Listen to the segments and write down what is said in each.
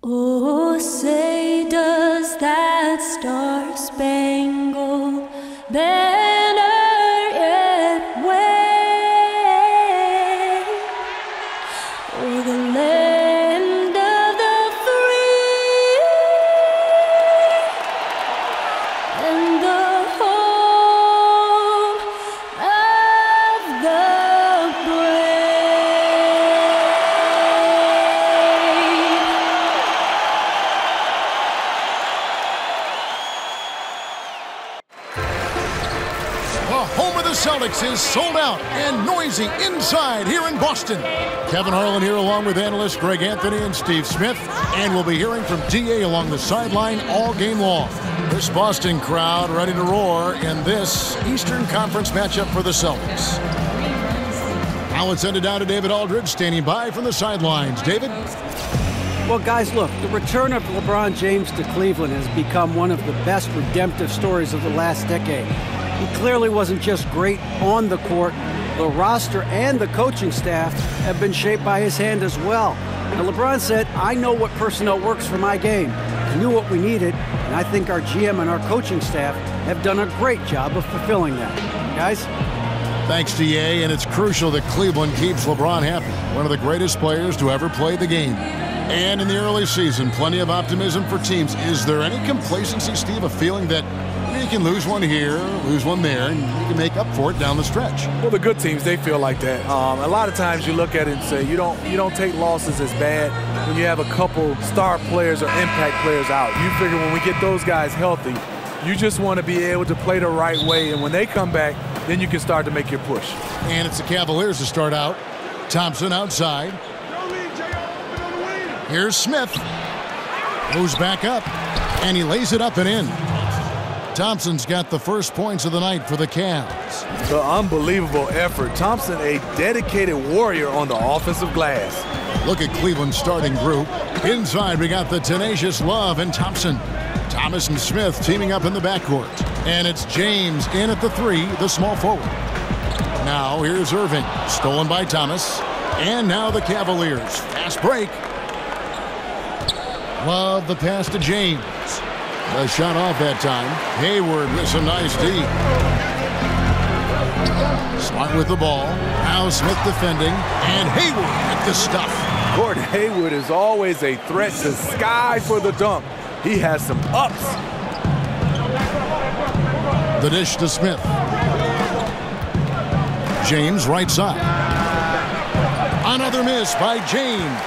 Oh, say does that star-spangled banner yet wave o'er the land of the free and the home of the Celtics is sold out and noisy inside here in Boston. Kevin Harlan here along with analysts Greg Anthony and Steve Smith, and we'll be hearing from DA along the sideline all game long. This Boston crowd ready to roar in this Eastern Conference matchup for the Celtics. Now let's send it down to David Aldridge standing by from the sidelines. David? Well, guys, look, the return of LeBron James to Cleveland has become one of the best redemptive stories of the last decade. He clearly wasn't just great on the court. The roster and the coaching staff have been shaped by his hand as well. And LeBron said, I know what personnel works for my game. I knew what we needed, and I think our GM and our coaching staff have done a great job of fulfilling that. Guys? Thanks, DA, and it's crucial that Cleveland keeps LeBron happy. One of the greatest players to ever play the game. And in the early season, plenty of optimism for teams. Is there any complacency, Steve, of feeling that you can lose one here, lose one there, and you can make up for it down the stretch? Well, the good teams, they feel like that. A lot of times you look at it and say you don't take losses as bad when you have a couple star players or impact players out. You figure when we get those guys healthy, you just want to be able to play the right way, and when they come back, then you can start to make your push. And it's the Cavaliers to start out. Thompson outside. Here's Smith. Moves back up, and he lays it up and in. Thompson's got the first points of the night for the Cavs. The unbelievable effort. Thompson, a dedicated warrior on the offensive glass. Look at Cleveland's starting group. Inside, we got the tenacious Love and Thompson. Thomas and Smith teaming up in the backcourt. And it's James in at the three, the small forward. Now here's Irving, stolen by Thomas. And now the Cavaliers. Fast break. Love the pass to James. A shot off that time. Hayward with some nice D. Smart with the ball. Now Smith defending. And Hayward with the stuff. Gordon Hayward is always a threat to sky for the dunk. He has some ups. The dish to Smith. James right side. Another miss by James.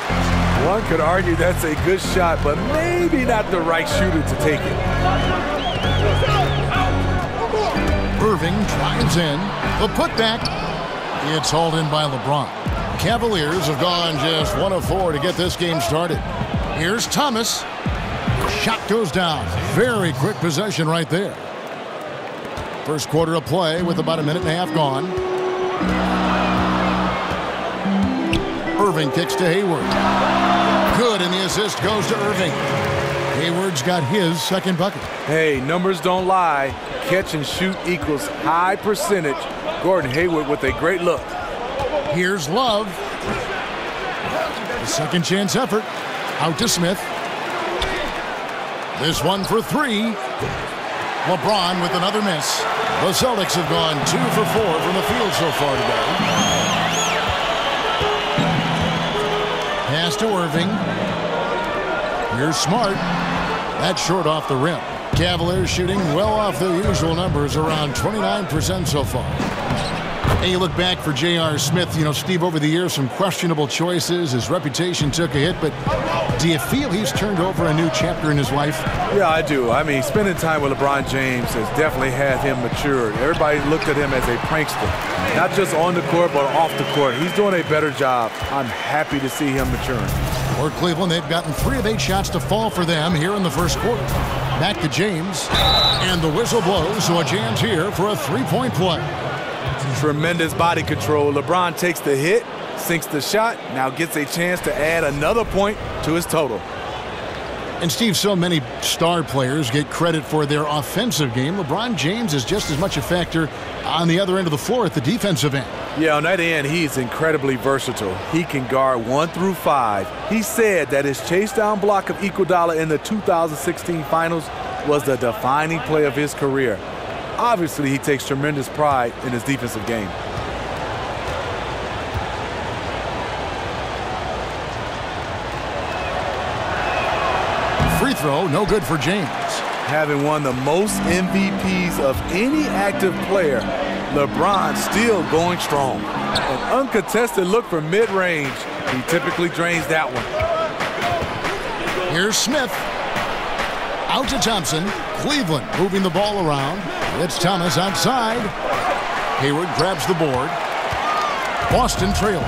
One could argue that's a good shot, but maybe not the right shooter to take it. Irving drives in. The putback. It's hauled in by LeBron. Cavaliers have gone just 1 of 4 to get this game started. Here's Thomas. Shot goes down. Very quick possession right there. First quarter of play with about a minute and a half gone. Irving kicks to Hayward. Good, and the assist goes to Irving. Hayward's got his second bucket. Hey, numbers don't lie. Catch and shoot equals high percentage. Gordon Hayward with a great look. Here's Love. The second chance effort. Out to Smith. This one for three. LeBron with another miss. The Celtics have gone 2 for 4 from the field so far today. Pass to Irving. Here's Smart. That's short off the rim. Cavaliers shooting well off their usual numbers, around 29% so far. And you look back for J.R. Smith, Steve, over the years, some questionable choices. His reputation took a hit, but do you feel he's turned over a new chapter in his life? Yeah, I do. I mean, spending time with LeBron James has definitely had him matured. Everybody looked at him as a prankster, not just on the court, but off the court. He's doing a better job. I'm happy to see him maturing. For Cleveland, they've gotten 3 of 8 shots to fall for them here in the first quarter. Back to James, and the whistle blows, so a chance here for a 3-point play. Tremendous body control. LeBron takes the hit, sinks the shot, now gets a chance to add another point to his total. And Steve, so many star players get credit for their offensive game. LeBron James is just as much a factor on the other end of the floor at the defensive end. Yeah, on that end, he's incredibly versatile. He can guard 1 through 5. He said that his chase down block of Iguodala in the 2016 finals was the defining play of his career. Obviously, he takes tremendous pride in his defensive game. Free throw, no good for James. Having won the most MVPs of any active player, LeBron still going strong. An uncontested look from mid-range. He typically drains that one. Here's Smith. Out to Thompson. Cleveland moving the ball around. It's Thomas outside. Hayward grabs the board. Boston trailing.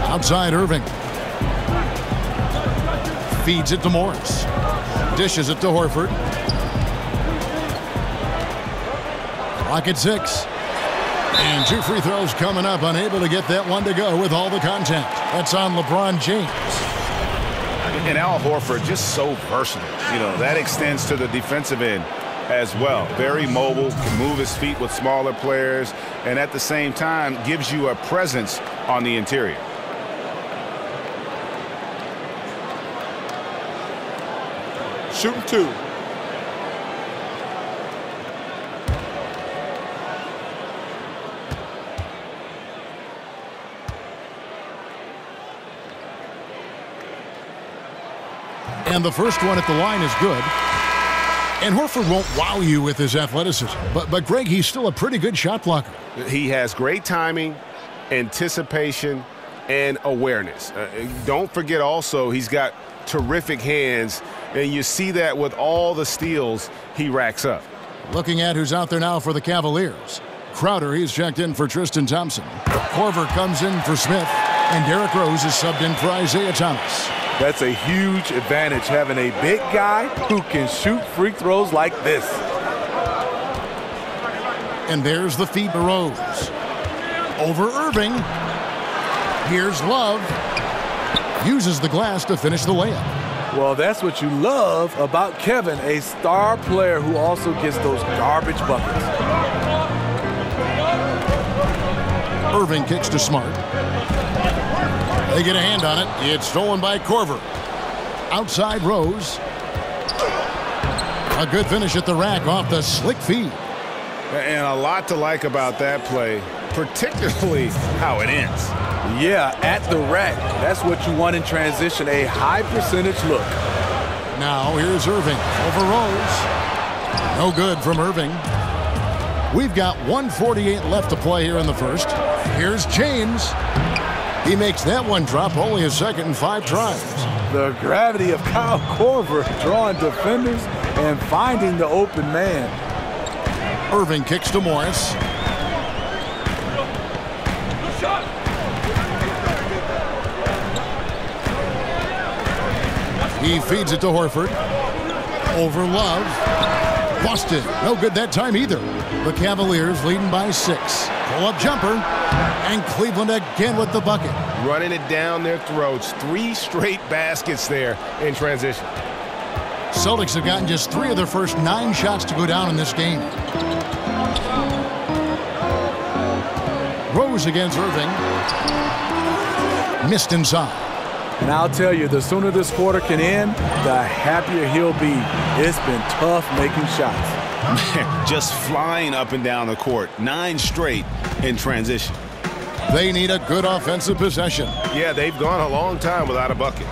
Outside Irving. Feeds it to Morris. Dishes it to Horford. Clock at 6. And 2 free throws coming up. Unable to get that one to go with all the contact. That's on LeBron James. And Al Horford just so versatile. You know, that extends to the defensive end as well. Very mobile, can move his feet with smaller players, and at the same time gives you a presence on the interior. Shooting 2. And the first one at the line is good. And Horford won't wow you with his athleticism. But Greg, he's still a pretty good shot blocker. He has great timing, anticipation, and awareness. Don't forget also he's got terrific hands, and you see that with all the steals he racks up. Looking at who's out there now for the Cavaliers. Crowder, he's checked in for Tristan Thompson. Korver comes in for Smith. And Derrick Rose is subbed in for Isaiah Thomas. That's a huge advantage, having a big guy who can shoot free throws like this. And there's the feed to Rose. Over Irving. Here's Love. Uses the glass to finish the layup. Well, that's what you love about Kevin, a star player who also gets those garbage buckets. Irving kicks to Smart. They get a hand on it. It's stolen by Korver. Outside Rose. A good finish at the rack off the slick feed. And a lot to like about that play, particularly how it ends. Yeah, at the rack. That's what you want in transition, a high percentage look. Now here's Irving over Rose. No good from Irving. We've got 1:48 left to play here in the first. Here's James. He makes that one drop, only his second in 5 tries. The gravity of Kyle Korver drawing defenders and finding the open man. Irving kicks to Morris. He feeds it to Horford. Over Love. Busted. No good that time either. The Cavaliers leading by 6. Pull-up jumper. And Cleveland again with the bucket. Running it down their throats. 3 straight baskets there in transition. Celtics have gotten just 3 of their first 9 shots to go down in this game. Rose against Irving. Missed inside. And I'll tell you, the sooner this quarter can end, the happier he'll be. It's been tough making shots. Just flying up and down the court. 9 straight in transition. They need a good offensive possession. Yeah, they've gone a long time without a bucket.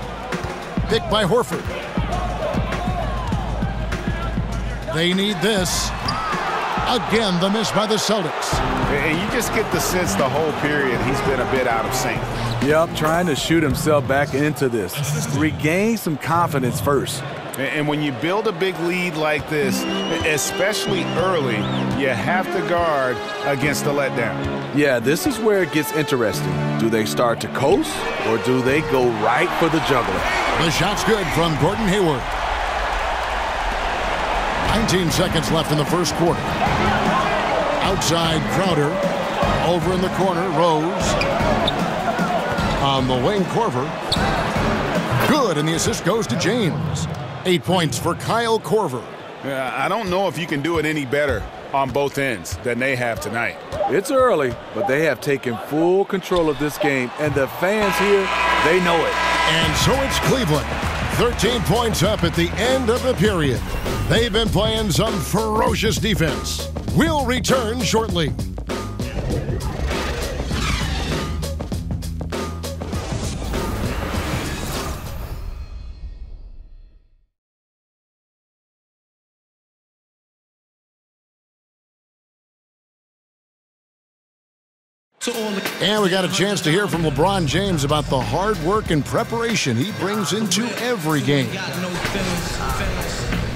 Picked by Horford. They need this. Again, the miss by the Celtics. And you just get the sense the whole period he's been a bit out of sync. Yep, trying to shoot himself back into this. Regain some confidence first. And when you build a big lead like this, especially early, you have to guard against the letdown. Yeah, this is where it gets interesting. Do they start to coast, or do they go right for the juggler? The shot's good from Gordon Hayward. 19 seconds left in the first quarter. Outside Crowder. Over in the corner, Rose. On the wing, Korver. Good, and the assist goes to James. 8 points for Kyle Korver. I don't know if you can do it any better on both ends than they have tonight. It's early, but they have taken full control of this game, and the fans here, they know it. And so it's Cleveland, 13 points up at the end of the period. They've been playing some ferocious defense. We'll return shortly. And we got a chance to hear from LeBron James about the hard work and preparation he brings into every game.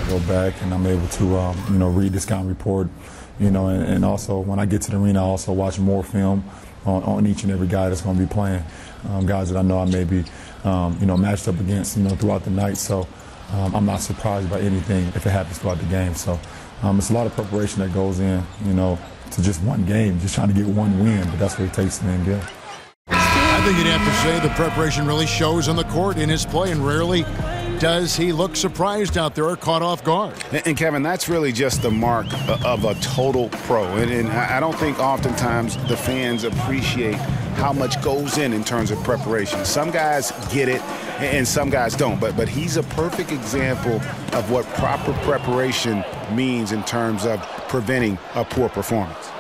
Go back and I'm able to, read the scouting report, and also when I get to the arena, I also watch more film on each and every guy that's going to be playing, guys that I know I may be, matched up against, throughout the night. So I'm not surprised by anything if it happens throughout the game. So it's a lot of preparation that goes in, to just one game, just trying to get one win, but that's what it takes to win good. I think you'd have to say the preparation really shows on the court in his play, and rarely does he look surprised out there or caught off guard. And Kevin, that's really just the mark of a total pro. And I don't think oftentimes the fans appreciate how much goes in terms of preparation. Some guys get it and some guys don't. But he's a perfect example of what proper preparation means in terms of preventing a poor performance.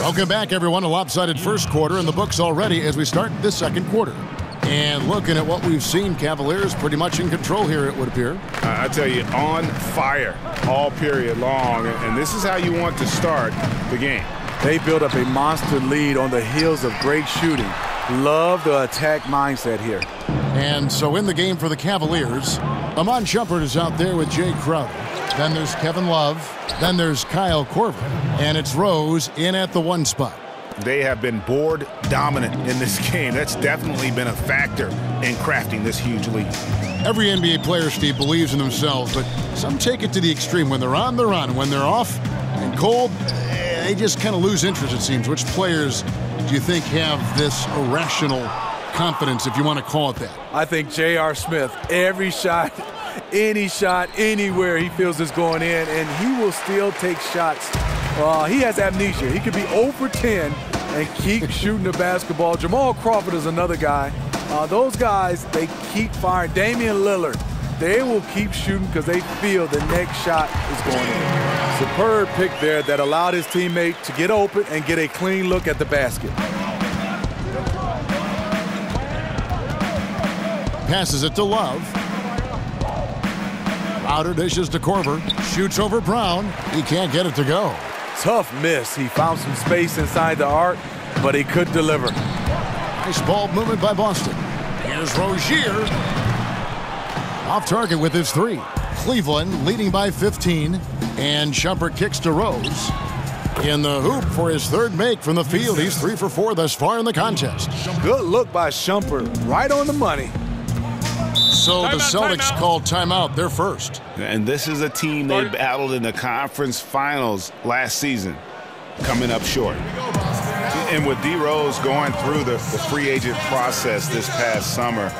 Welcome back, everyone. A lopsided first quarter in the books already as we start the second quarter. And looking at what we've seen, Cavaliers pretty much in control here, it would appear. I tell you, on fire all period long. And this is how you want to start the game. They built up a monster lead on the heels of great shooting. Love the attack mindset here. And so in the game for the Cavaliers, Amon Shumpert is out there with Jay Crowder. Then there's Kevin Love. Then there's Kyle Korver. And it's Rose in at the 1 spot. They have been board dominant in this game. That's definitely been a factor in crafting this huge lead. Every NBA player, Steve, believes in themselves, but some take it to the extreme. When they're on, they're on. When they're off and cold, they just kind of lose interest, it seems. Which players do you think have this irrational confidence, if you want to call it that? I think J.R. Smith, every shot, any shot, anywhere he feels is going in, and he will still take shots. He has amnesia. He could be 0 for 10 and keep shooting the basketball. Jamal Crawford is another guy. Those guys, they keep firing. Damian Lillard, they will keep shooting because they feel the next shot is going in. Superb pick there that allowed his teammate to get open and get a clean look at the basket. Passes it to Love. Crowder dishes to Korver. Shoots over Brown. He can't get it to go. Tough miss. He found some space inside the arc, but he could deliver. Nice ball movement by Boston. Here's Rozier. Off target with his 3. Cleveland leading by 15. And Shumpert kicks to Rose. In the hoop for his 3rd make from the field. He's 3 for 4 thus far in the contest. Good look by Shumpert. Right on the money. So the Celtics called timeout, their first. And this is a team they battled in the conference finals last season, coming up short. And with D. Rose going through the free agent process this past summer,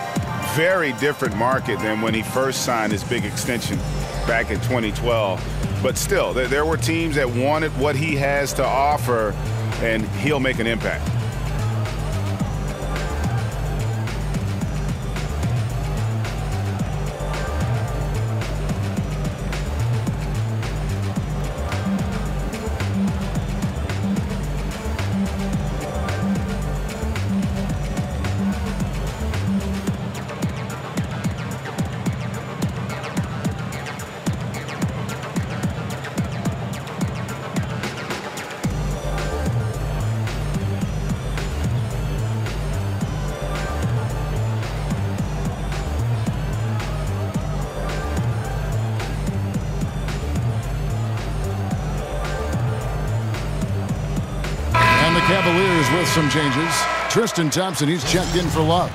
very different market than when he first signed his big extension back in 2012. But still, there were teams that wanted what he has to offer, and he'll make an impact. Cavaliers with some changes. Tristan Thompson, he's checked in for Love.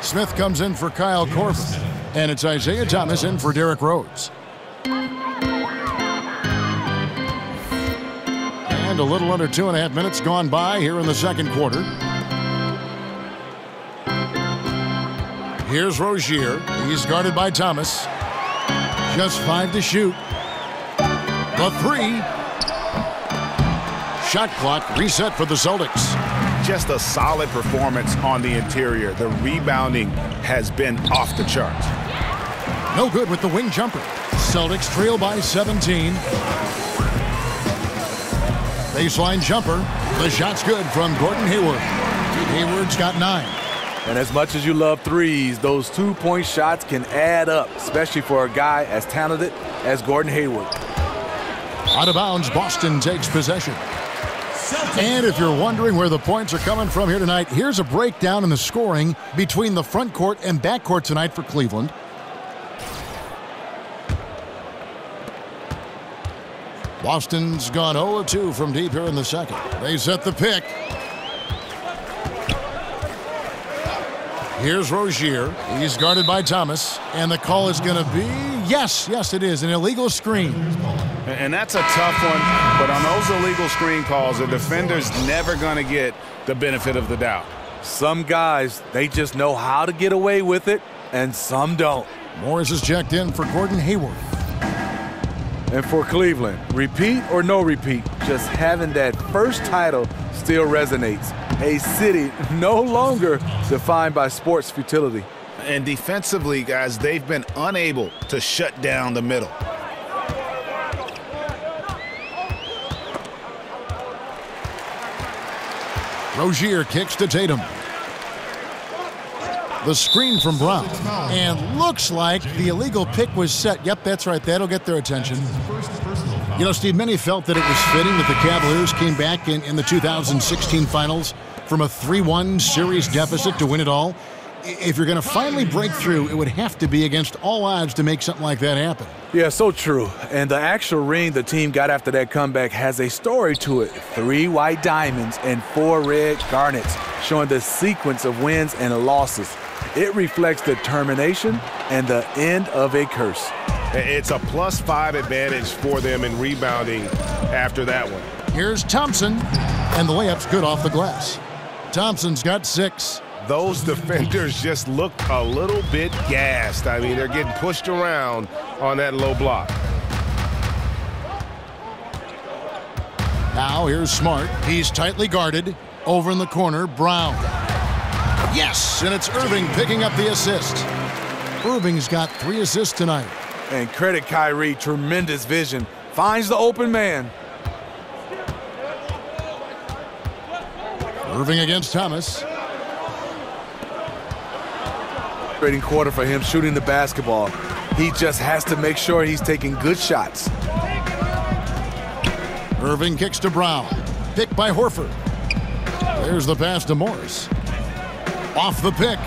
Smith comes in for Kyle Korver. And it's Isaiah Thomas in for Derrick Rose. And a little under 2.5 minutes gone by here in the second quarter. Here's Rozier. He's guarded by Thomas. Just 5 to shoot. The three. Shot clock reset for the Celtics. Just a solid performance on the interior. The rebounding has been off the charts. No good with the wing jumper. Celtics trail by 17. Baseline jumper. The shot's good from Gordon Hayward. Hayward's got 9. And as much as you love threes, those two-point shots can add up, especially for a guy as talented as Gordon Hayward. Out of bounds, Boston takes possession. And if you're wondering where the points are coming from here tonight, here's a breakdown in the scoring between the front court and back court tonight for Cleveland. Boston's gone 0-2 from deep here in the second. They set the pick. Here's Rozier. He's guarded by Thomas. And the call is going to be, yes, it is, an illegal screen. And that's a tough one, but on those illegal screen calls, the defender's never going to get the benefit of the doubt. Some guys, they just know how to get away with it, and some don't. Morris is checked in for Gordon Hayward. And for Cleveland, repeat or no repeat, just having that first title still resonates. A city no longer defined by sports futility. And defensively, guys, they've been unable to shut down the middle. Rozier kicks to Tatum. The screen from Brown. And looks like the illegal pick was set. Yep, that's right. That'll get their attention. You know, Steve, many felt that it was fitting that the Cavaliers came back in the 2016 finals from a 3-1 series deficit to win it all. If you're going to finally break through, it would have to be against all odds to make something like that happen. Yeah, so true. And the actual ring the team got after that comeback has a story to it. 3 white diamonds and 4 red garnets, showing the sequence of wins and losses. It reflects determination and the end of a curse. It's a +5 advantage for them in rebounding after that one. Here's Thompson, and the layup's good off the glass. Thompson's got 6. Those defenders just looked a little bit gassed. I mean, they're getting pushed around on that low block. Now here's Smart. He's tightly guarded. Over in the corner, Brown. Yes, and it's Irving picking up the assist. Irving's got 3 assists tonight. And credit Kyrie, tremendous vision. Finds the open man. Irving against Thomas. Great quarter for him shooting the basketball. He just has to make sure he's taking good shots. Irving kicks to Brown. Picked by Horford. There's the pass to Morris. Off the pick.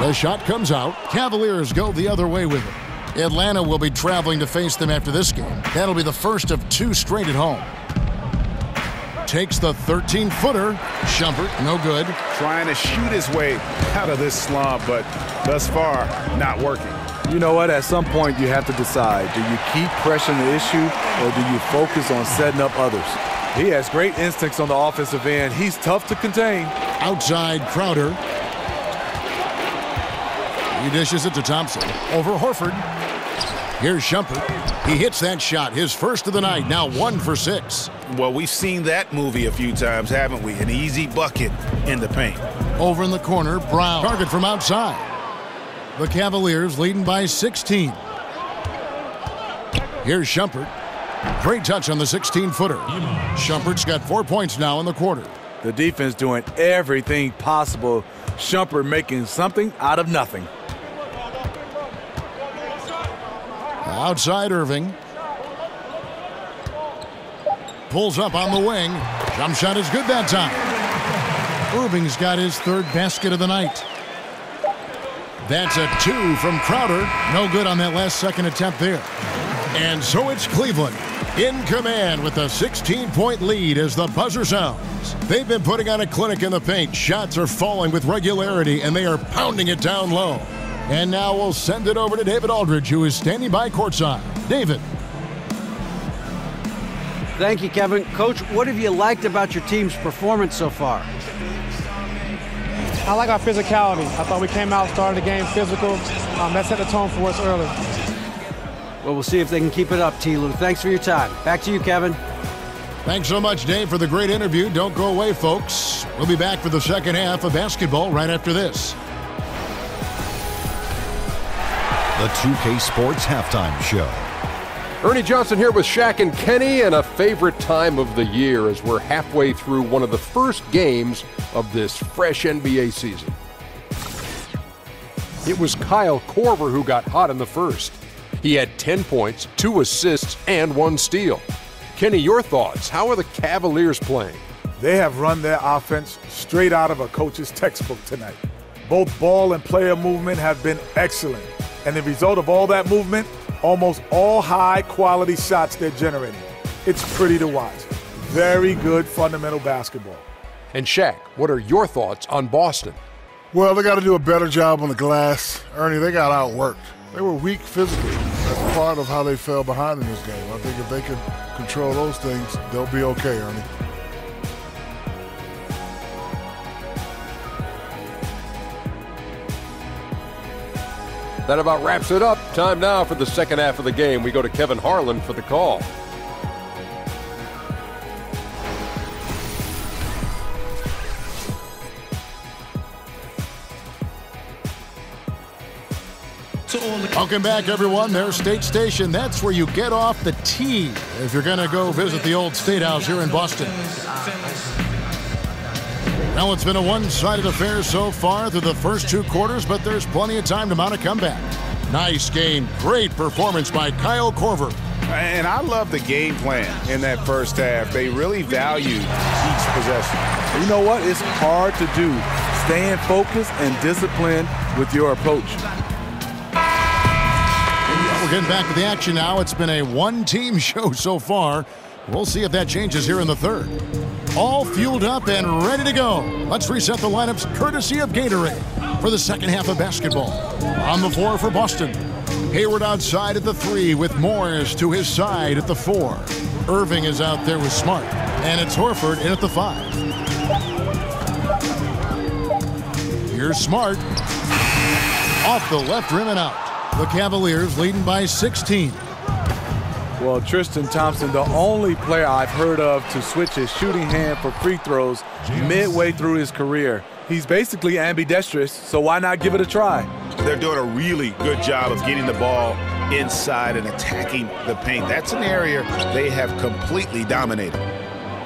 The shot comes out. Cavaliers go the other way with it. Atlanta will be traveling to face them after this game. That'll be the first of 2 straight at home. Takes the 13-footer. Shumpert, no good. Trying to shoot his way out of this slump, but thus far, not working. You know what? At some point, you have to decide. Do you keep pressing the issue, or do you focus on setting up others? He has great instincts on the offensive end. He's tough to contain. Outside Crowder. He dishes it to Thompson. Over Horford. Here's Shumpert. He hits that shot, his first of the night, now 1 for 6. Well, we've seen that movie a few times, haven't we? An easy bucket in the paint. Over in the corner, Brown. Target from outside. The Cavaliers leading by 16. Here's Shumpert. Great touch on the 16-footer. Shumpert's got 4 points now in the quarter. The defense doing everything possible. Shumpert making something out of nothing. Outside Irving. Pulls up on the wing. Jump shot is good that time. Irving's got his 3rd basket of the night. That's a 2 from Crowder. No good on that last second attempt there. And so it's Cleveland in command with a 16-point lead as the buzzer sounds. They've been putting on a clinic in the paint. Shots are falling with regularity, and they are pounding it down low. And now we'll send it over to David Aldridge, who is standing by courtside. David. Thank you, Kevin. Coach, what have you liked about your team's performance so far? I like our physicality. I thought we came out, started the game physical. That set the tone for us early. Well, we'll see if they can keep it up, T. Lou. Thanks for your time. Back to you, Kevin. Thanks so much, Dave, for the great interview. Don't go away, folks. We'll be back for the second half of basketball right after this. The 2K Sports Halftime Show. Ernie Johnson here with Shaq and Kenny, and a favorite time of the year as we're halfway through one of the first games of this fresh NBA season. It was Kyle Korver who got hot in the first. He had 10 points, 2 assists, and 1 steal. Kenny, your thoughts? How are the Cavaliers playing? They have run their offense straight out of a coach's textbook tonight. Both ball and player movement have been excellent. And the result of all that movement, almost all high-quality shots they're generating. It's pretty to watch. Very good fundamental basketball. And Shaq, what are your thoughts on Boston? Well, they got to do a better job on the glass. Ernie, they got outworked. They were weak physically. That's part of how they fell behind in this game. I think if they can control those things, they'll be okay, Ernie. That about wraps it up. Time now for the second half of the game. We go to Kevin Harlan for the call. Welcome back, everyone. There's State Station. That's where you get off the T if you're going to go visit the old State House here in Boston. Well, it's been a one-sided affair so far through the first 2 quarters, but there's plenty of time to mount a comeback. Nice game. Great performance by Kyle Korver. And I love the game plan in that first half. They really valued each possession. You know what? It's hard to do. Staying focused and disciplined with your approach. We're getting back to the action now. It's been a one-team show so far. We'll see if that changes here in the third. All fueled up and ready to go. Let's reset the lineups courtesy of Gatorade for the second half of basketball. On the floor for Boston, Hayward outside at the 3 with Morris to his side at the 4. Irving is out there with Smart, and it's Horford in at the 5. Here's Smart. Off the left rim and out. The Cavaliers leading by 16. Well, Tristan Thompson, the only player I've heard of to switch his shooting hand for free throws midway through his career. He's basically ambidextrous, so why not give it a try? They're doing a really good job of getting the ball inside and attacking the paint. That's an area they have completely dominated.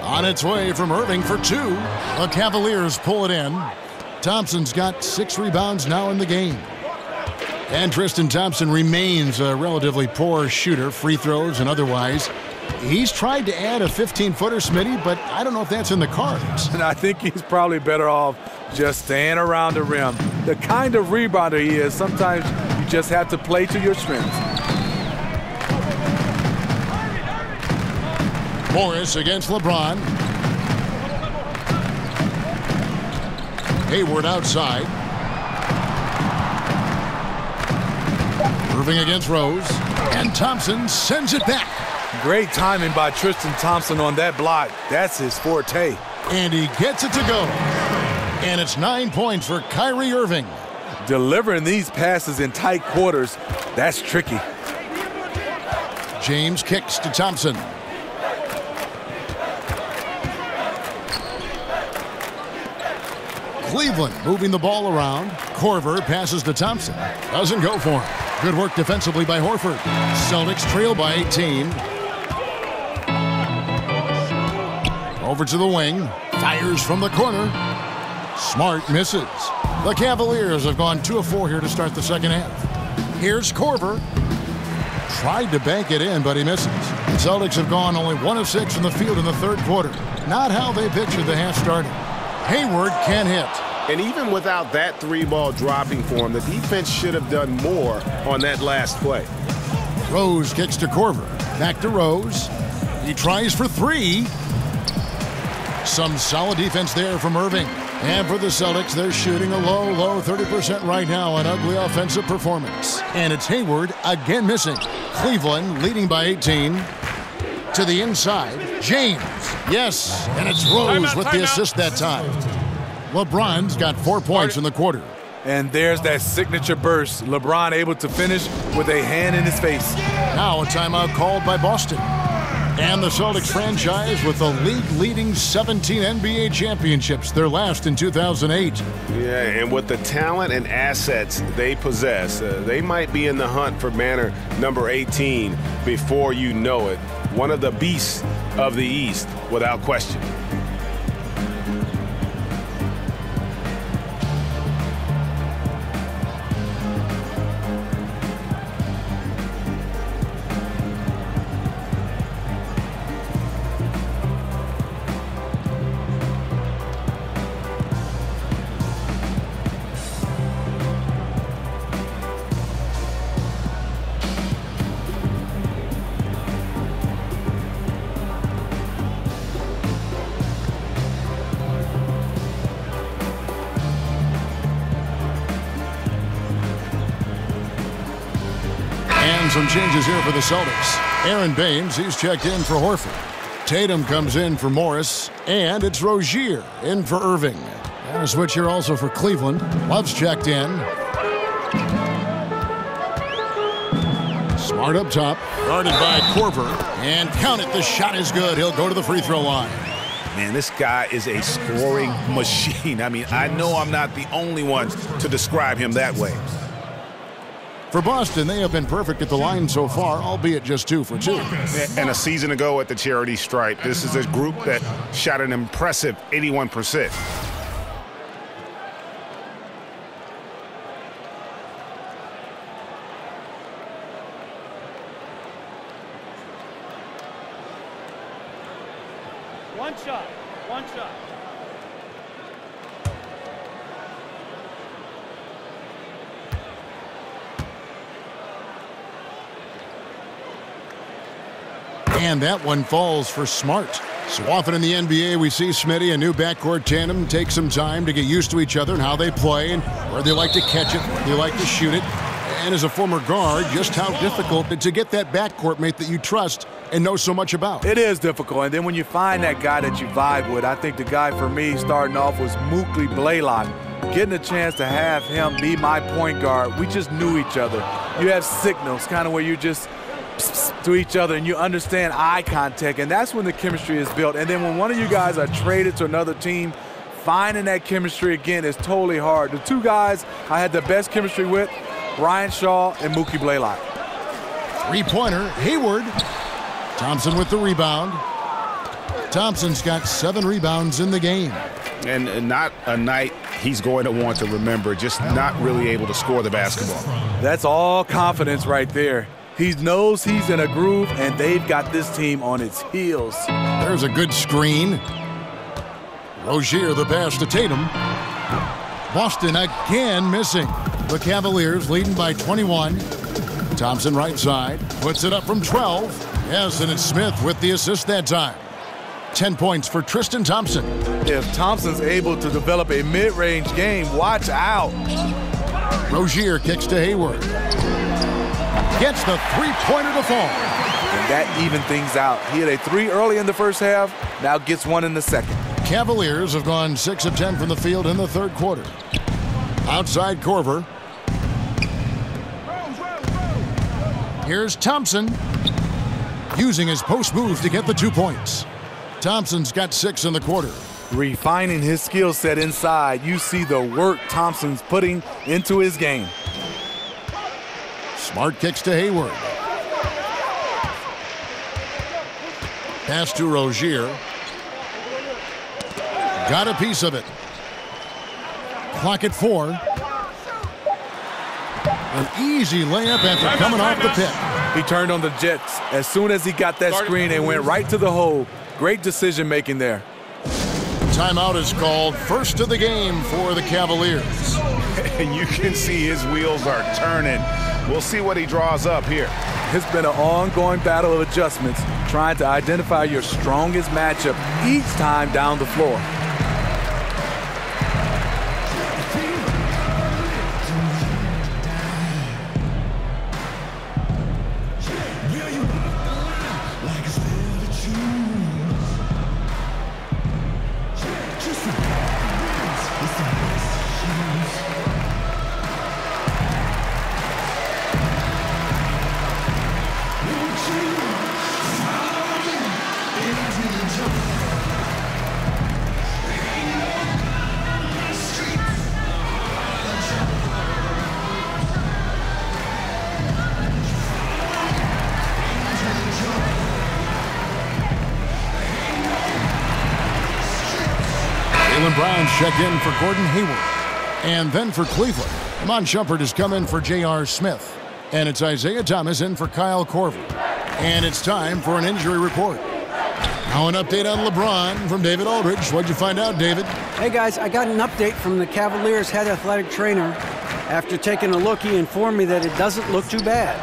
On its way from Irving for 2. The Cavaliers pull it in. Thompson's got 6 rebounds now in the game. And Tristan Thompson remains a relatively poor shooter, free throws and otherwise. He's tried to add a 15-footer, Smitty, but I don't know if that's in the cards. And I think he's probably better off just staying around the rim. The kind of rebounder he is, sometimes you just have to play to your strengths. Morris against LeBron. Hayward outside. Irving against Rose. And Thompson sends it back. Great timing by Tristan Thompson on that block. That's his forte. And he gets it to go. And it's 9 points for Kyrie Irving. Delivering these passes in tight quarters, that's tricky. James kicks to Thompson. Cleveland moving the ball around. Korver passes to Thompson. Doesn't go for him. Good work defensively by Horford. Celtics trail by 18. Over to the wing. Fires from the corner. Smart misses. The Cavaliers have gone 2 of 4 here to start the second half. Here's Korver. Tried to bank it in, but he misses. The Celtics have gone only 1 of 6 from the field in the third quarter. Not how they pictured the half started. Hayward can't hit. And even without that 3-ball dropping for him, the defense should have done more on that last play. Rose kicks to Korver. Back to Rose. He tries for 3. Some solid defense there from Irving. And for the Celtics, they're shooting a low 30% right now. An ugly offensive performance. And it's Hayward again missing. Cleveland leading by 18. To the inside. James. Yes. And it's Rose with the assist that time. LeBron's got 4 points in the quarter. And there's that signature burst. LeBron able to finish with a hand in his face. Now a timeout called by Boston. And the Celtics franchise with the league-leading 17 NBA championships, their last in 2008. Yeah, and with the talent and assets they possess, they might be in the hunt for banner number 18 before you know it. One of the beasts of the East, without question. Some changes here for the Celtics. Aaron Baines, he's checked in for Horford. Tatum comes in for Morris. And it's Rozier in for Irving. And a switch here also for Cleveland. Love's checked in. Smart up top. Guarded by Korver. And count it, the shot is good. He'll go to the free throw line. Man, this guy is a scoring machine. I mean, I know I'm not the only one to describe him that way. For Boston, they have been perfect at the line so far, albeit just 2 for 2. And a season ago at the charity stripe, this is a group that shot an impressive 81%. One shot. And that one falls for Smart. So often in the NBA, we see Smitty, a new backcourt tandem, take some time to get used to each other and how they play and where they like to catch it, where they like to shoot it. And as a former guard, just how difficult to get that backcourt mate that you trust and know so much about. It is difficult. And then when you find that guy that you vibe with, I think the guy for me starting off was Mookie Blaylock. Getting a chance to have him be my point guard, we just knew each other. You have signals kind of where you just to each other and you understand eye contact, and that's when the chemistry is built. And then when one of you guys are traded to another team, finding that chemistry again is totally hard. The two guys I had the best chemistry with, Ryan Shaw and Mookie Blaylock. Three-pointer, Hayward. Thompson with the rebound. Thompson's got 7 rebounds in the game. And not a night he's going to want to remember, just not really able to score the basketball. That's all confidence right there. He knows he's in a groove, and they've got this team on its heels. There's a good screen. Rozier the pass to Tatum. Boston again missing. The Cavaliers leading by 21. Thompson right side. Puts it up from 12. Yes, and it's Smith with the assist that time. 10 points for Tristan Thompson. If Thompson's able to develop a mid-range game, watch out. Rozier kicks to Hayward. Gets the three-pointer to fall. And that evened things out. He had a 3 early in the first half, now gets 1 in the second. Cavaliers have gone 6 of 10 from the field in the third quarter. Outside Korver. Here's Thompson. Using his post move to get the 2 points. Thompson's got 6 in the quarter. Refining his skill set inside, you see the work Thompson's putting into his game. Smart kicks to Hayward. Pass to Rozier. Got a piece of it. Clock at 4. An easy layup after coming off the pick. He turned on the Jets. As soon as he got that screen, they went right to the hole. Great decision making there. Timeout is called. First of the game for the Cavaliers. And you can see his wheels are turning. We'll see what he draws up here. It's been an ongoing battle of adjustments, trying to identify your strongest matchup each time down the floor. Jaylen Brown's checked in for Gordon Hayward. And then for Cleveland, Mon Shumpert has come in for J.R. Smith. And it's Isaiah Thomas in for Kyle Korver. And it's time for an injury report. Now an update on LeBron from David Aldridge. What'd you find out, David? Hey, guys, I got an update from the Cavaliers head athletic trainer. After taking a look, he informed me that it doesn't look too bad.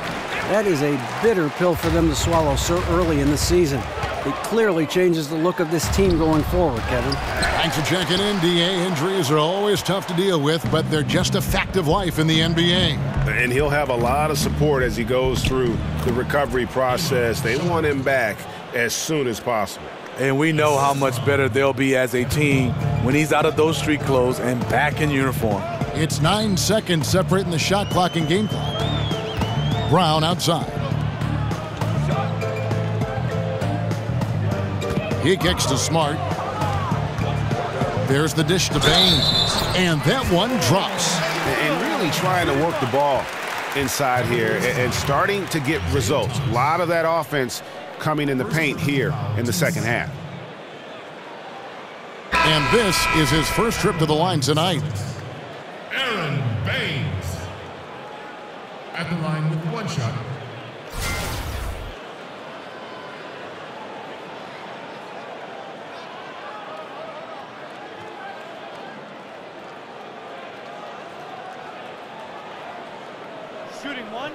That is a bitter pill for them to swallow so early in the season. It clearly changes the look of this team going forward, Kevin. Thanks for checking in, D.A. Injuries are always tough to deal with, but they're just a fact of life in the NBA. And he'll have a lot of support as he goes through the recovery process. They want him back as soon as possible. And we know how much better they'll be as a team when he's out of those street clothes and back in uniform. It's 9 seconds separating the shot clock and game clock. Brown outside. He kicks to Smart. There's the dish to Baines. And that one drops. And really trying to work the ball inside here and starting to get results. A lot of that offense coming in the paint here in the second half. And this is his first trip to the line tonight. Aaron Baines at the line with one shot. Shooting one.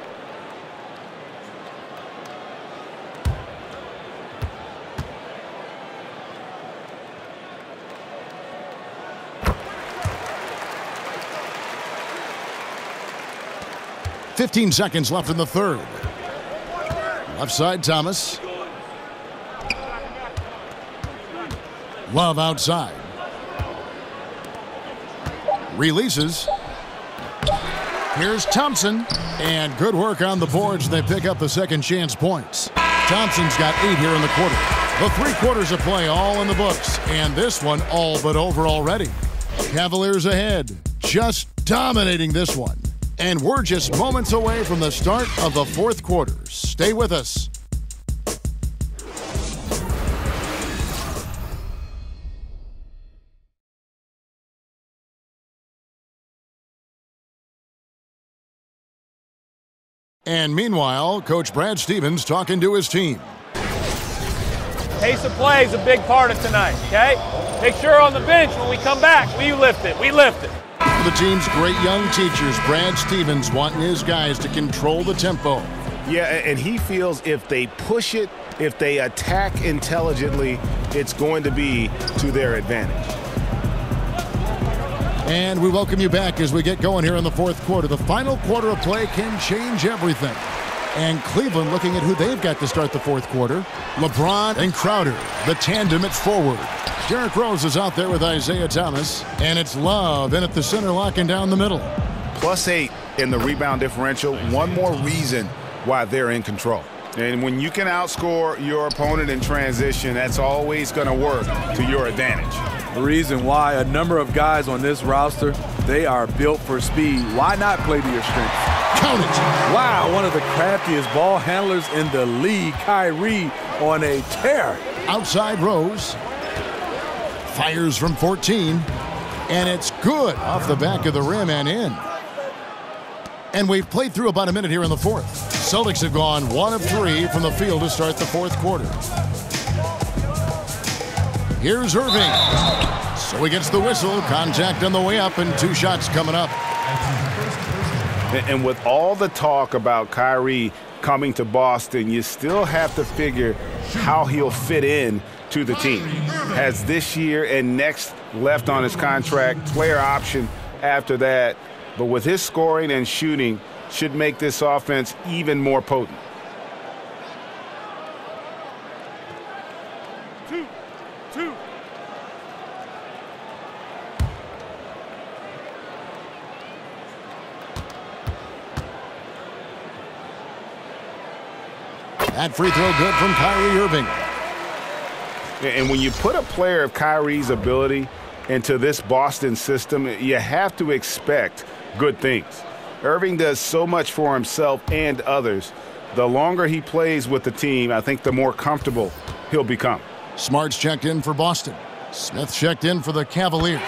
.15 seconds left in the third. Left side, Thomas. Love outside. Releases. Here's Thompson. And good work on the boards. They pick up the second chance points. Thompson's got 8 here in the quarter. The 3 quarters of play all in the books. And this one all but over already. Cavaliers ahead. Just dominating this one. And we're just moments away from the start of the fourth quarter. Stay with us. And meanwhile, Coach Brad Stevens talking to his team. Pace of play is a big part of tonight, okay? Make sure on the bench when we come back, we lift it. We lift it. The team's great young teachers, Brad Stevens wanting his guys to control the tempo. Yeah, and he feels if they push it, if they attack intelligently, it's going to be to their advantage. And we welcome you back as we get going here in the fourth quarter. The final quarter of play can change everything. And Cleveland looking at who they've got to start the fourth quarter. LeBron and Crowder, the tandem at forward. Derrick Rose is out there with Isaiah Thomas. And it's Love in at the center, locking down the middle. +8 in the rebound differential. One more reason why they're in control. And when you can outscore your opponent in transition, that's always going to work to your advantage. The reason why a number of guys on this roster, they are built for speed. Why not play to your strengths? Count it. Wow, one of the craftiest ball handlers in the league. Kyrie on a tear. Outside Rose. Fires from 14. And it's good off the back of the rim and in. And we've played through about a minute here in the fourth. Celtics have gone 1 of 3 from the field to start the fourth quarter. Here's Irving. So he gets the whistle. Contact on the way up and 2 shots coming up. And with all the talk about Kyrie coming to Boston, you still have to figure how he'll fit in to the team. Has this year and next left on his contract, player option after that. But with his scoring and shooting, should make this offense even more potent. Two. That free throw good from Kyrie Irving. And when you put a player of Kyrie's ability into this Boston system, you have to expect good things. Irving does so much for himself and others. The longer he plays with the team, I think the more comfortable he'll become. Smart's checked in for Boston. Smith checked in for the Cavaliers.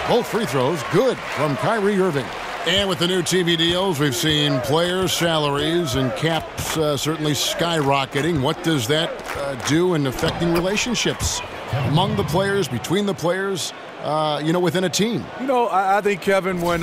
Both free throws good from Kyrie Irving. And with the new TV deals, we've seen players' salaries and caps certainly skyrocketing. What does that do in affecting relationships among the players, between the players, within a team? I think, Kevin, when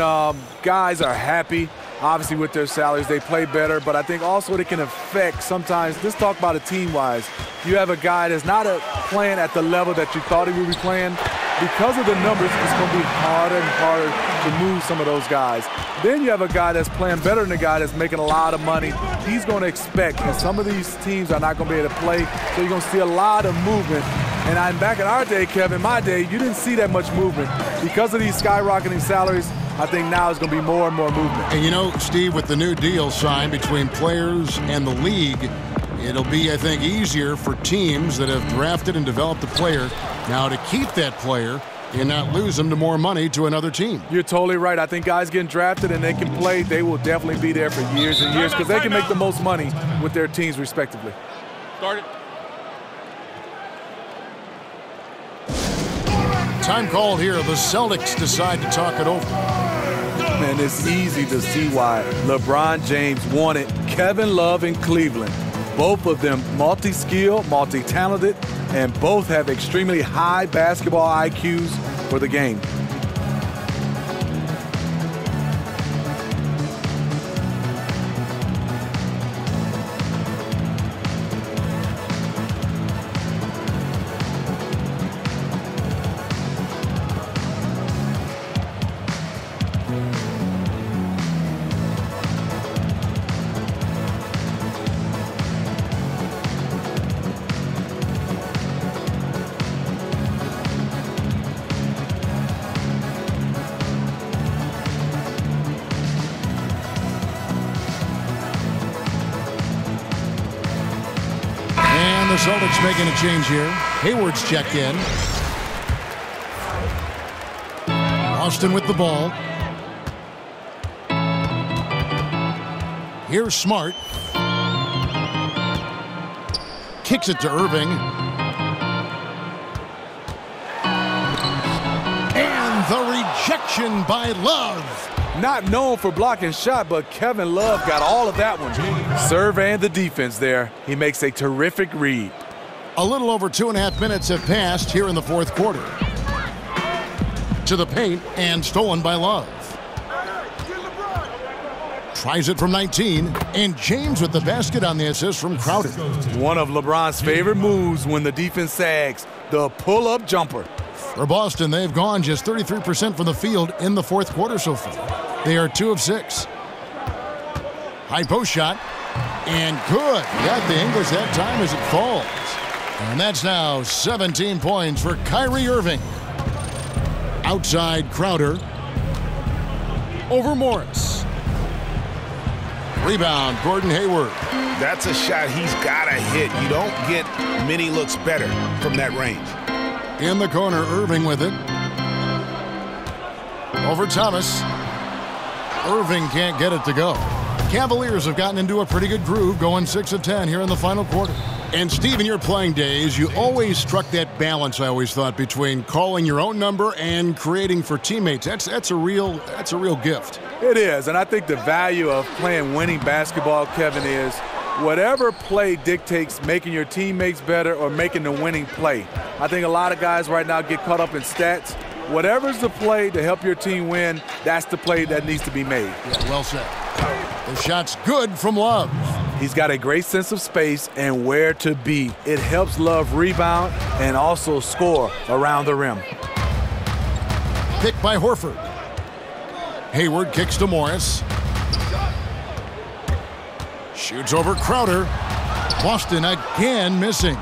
guys are happy, obviously with their salaries, they play better. But I think also it can affect sometimes, let's talk about it team-wise. You have a guy that's not playing at the level that you thought he would be playing. Because of the numbers, it's going to be harder and harder to move some of those guys. Then you have a guy that's playing better than a guy that's making a lot of money. He's going to expect, and some of these teams are not going to be able to play, so you're going to see a lot of movement. And back in our day, Kevin, my day, you didn't see that much movement. Because of these skyrocketing salaries, I think now it's going to be more and more movement. And Steve, with the new deal signed between players and the league, it'll be, I think, easier for teams that have drafted and developed a player now to keep that player and not lose them to more money to another team. You're totally right. I think guys getting drafted and they can play, they will definitely be there for years and years because they can make the most money with their teams respectively. Start it. Time called here. The Celtics decide to talk it over. Man, it's easy to see why LeBron James wanted Kevin Love in Cleveland. Both of them multi-skilled, multi-talented, and both have extremely high basketball IQs for the game. The Celtics making a change here. Hayward's checked in. Austin with the ball. Here's Smart. Kicks it to Irving. And the rejection by Love. Not known for blocking shot, but Kevin Love got all of that one. Serve and the defense there. He makes a terrific read. A little over 2.5 minutes have passed here in the fourth quarter. To the paint and stolen by Love. Tries it from 19, and James with the basket on the assist from Crowder. One of LeBron's favorite moves when the defense sags, the pull-up jumper. For Boston, they've gone just 33% from the field in the fourth quarter so far. They are 2 of 6. High post shot, and good. Got the English that time as it falls. And that's now 17 points for Kyrie Irving. Outside Crowder. Over Morris. Rebound, Gordon Hayward. That's a shot he's got to hit. You don't get many looks better from that range. In the corner, Irving with it. Over Thomas. Irving can't get it to go. Cavaliers have gotten into a pretty good groove, going 6 of 10 here in the final quarter. And Steve, in your playing days, you always struck that balance, I always thought, between calling your own number and creating for teammates. That's a real gift. It is, and I think the value of playing winning basketball, Kevin, is whatever play dictates making your teammates better or making the winning play. I think a lot of guys right now get caught up in stats. Whatever's the play to help your team win, that's the play that needs to be made. Yeah, well said. The shot's good from Love. He's got a great sense of space and where to be. It helps Love rebound and also score around the rim. Pick by Horford. Hayward kicks to Morris. Shoots over Crowder. Boston again missing.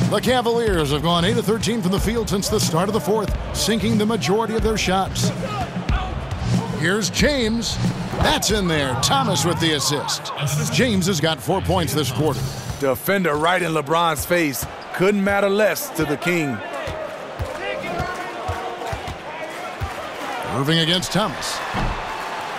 The Cavaliers have gone 8 of 13 from the field since the start of the fourth, sinking the majority of their shots. Here's James. That's in there. Thomas with the assist. James has got 4 points this quarter. Defender right in LeBron's face. Couldn't matter less to the King. Irving against Thomas.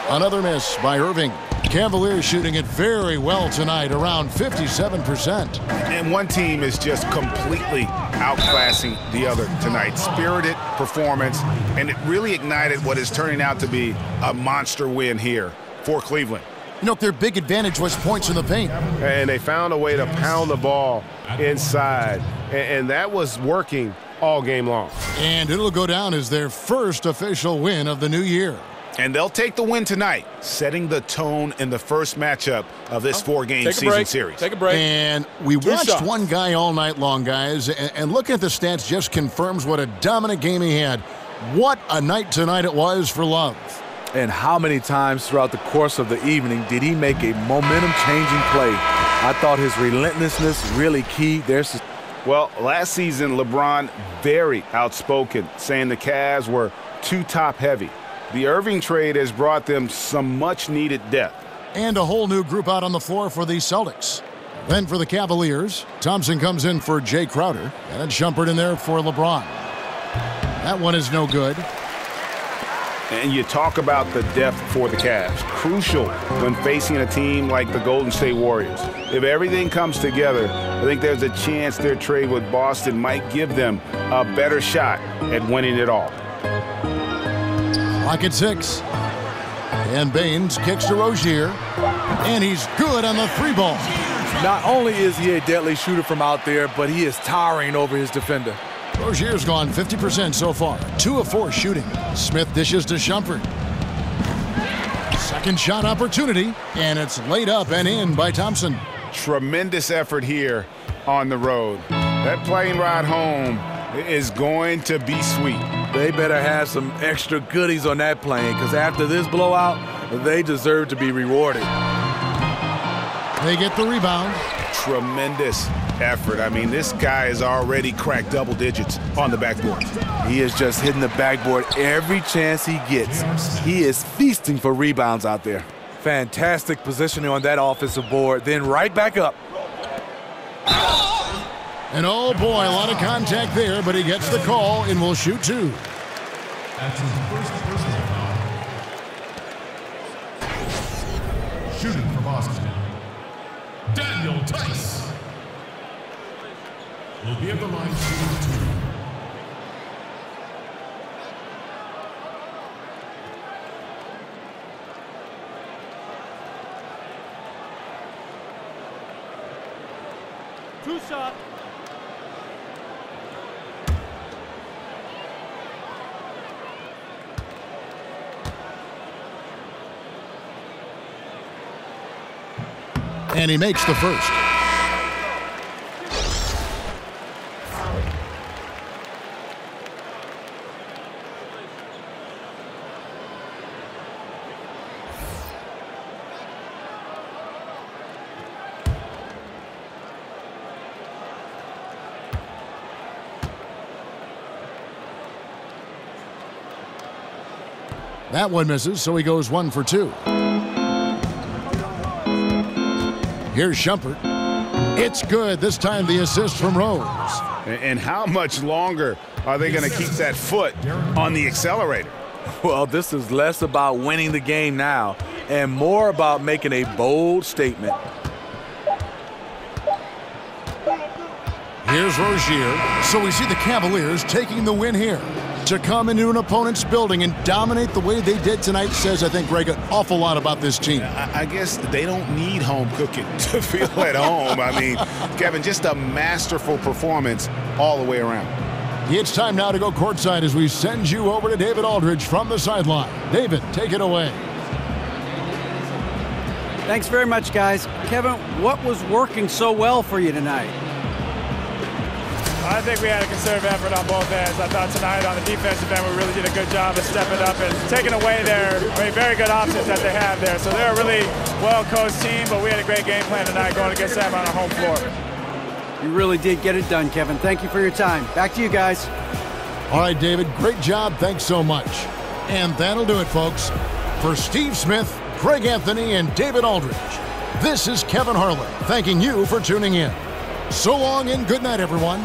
Another miss by Irving. Cavaliers shooting it very well tonight, around 57%. And one team is just completely outclassing the other tonight. Spirited performance, and it really ignited what is turning out to be a monster win here for Cleveland. You know, their big advantage was points in the paint. And they found a way to pound the ball inside, and that was working all game long. And it'll go down as their first official win of the new year. And they'll take the win tonight, setting the tone in the first matchup of this four-game season series. Take a break. And we watched one guy all night long, guys, and looking at the stats just confirms what a dominant game he had. What a night tonight it was for Love. And how many times throughout the course of the evening did he make a momentum-changing play? I thought his relentlessness really key. Well, last season, LeBron very outspoken, saying the Cavs were too top-heavy. The Irving trade has brought them some much-needed depth. And a whole new group out on the floor for the Celtics. Then for the Cavaliers, Thompson comes in for Jay Crowder, and it's Shumpert in there for LeBron. That one is no good. And you talk about the depth for the Cavs. Crucial when facing a team like the Golden State Warriors. If everything comes together, I think there's a chance their trade with Boston might give them a better shot at winning it all. Clock at 6. And Baines kicks to Rozier. And he's good on the three ball. Not only is he a deadly shooter from out there, but he is towering over his defender. Rozier's gone 50% so far. 2 of 4 shooting. Smith dishes to Shumpert. Second shot opportunity. And it's laid up and in by Thompson. Tremendous effort here on the road. That plane ride home is going to be sweet. They better have some extra goodies on that plane, because after this blowout, they deserve to be rewarded. They get the rebound. Tremendous effort. I mean, this guy has already cracked double digits on the backboard. He is just hitting the backboard every chance he gets. He is feasting for rebounds out there. Fantastic positioning on that offensive board, then right back up. And oh boy, a lot of contact there, but he gets the call and will shoot 2. That's his first personal foul. Shooting for Boston, Daniel Tice will be at the line shooting 2. 2 shot. And he makes the first. That one misses, so he goes 1 for 2. Here's Shumpert. It's good. This time the assist from Rose. And how much longer are they going to keep that foot on the accelerator? Well, this is less about winning the game now and more about making a bold statement. Here's Rozier. So we see the Cavaliers taking the win here. To come into an opponent's building and dominate the way they did tonight says, I think, Greg, an awful lot about this team. I guess they don't need home cooking to feel at home. I mean, Kevin, just a masterful performance all the way around. It's time now to go courtside as we send you over to David Aldridge from the sideline. David, take it away. Thanks very much, guys. Kevin, what was working so well for you tonight? I think we had a concerted effort on both ends. I thought tonight on the defensive end we really did a good job of stepping up and taking away their very good options that they have there. So they're a really well-coached team, but we had a great game plan tonight going against them on our home floor. You really did get it done, Kevin. Thank you for your time. Back to you guys. All right, David, great job. Thanks so much. And that'll do it, folks. For Steve Smith, Greg Anthony, and David Aldridge, this is Kevin Harlan thanking you for tuning in. So long and good night, everyone.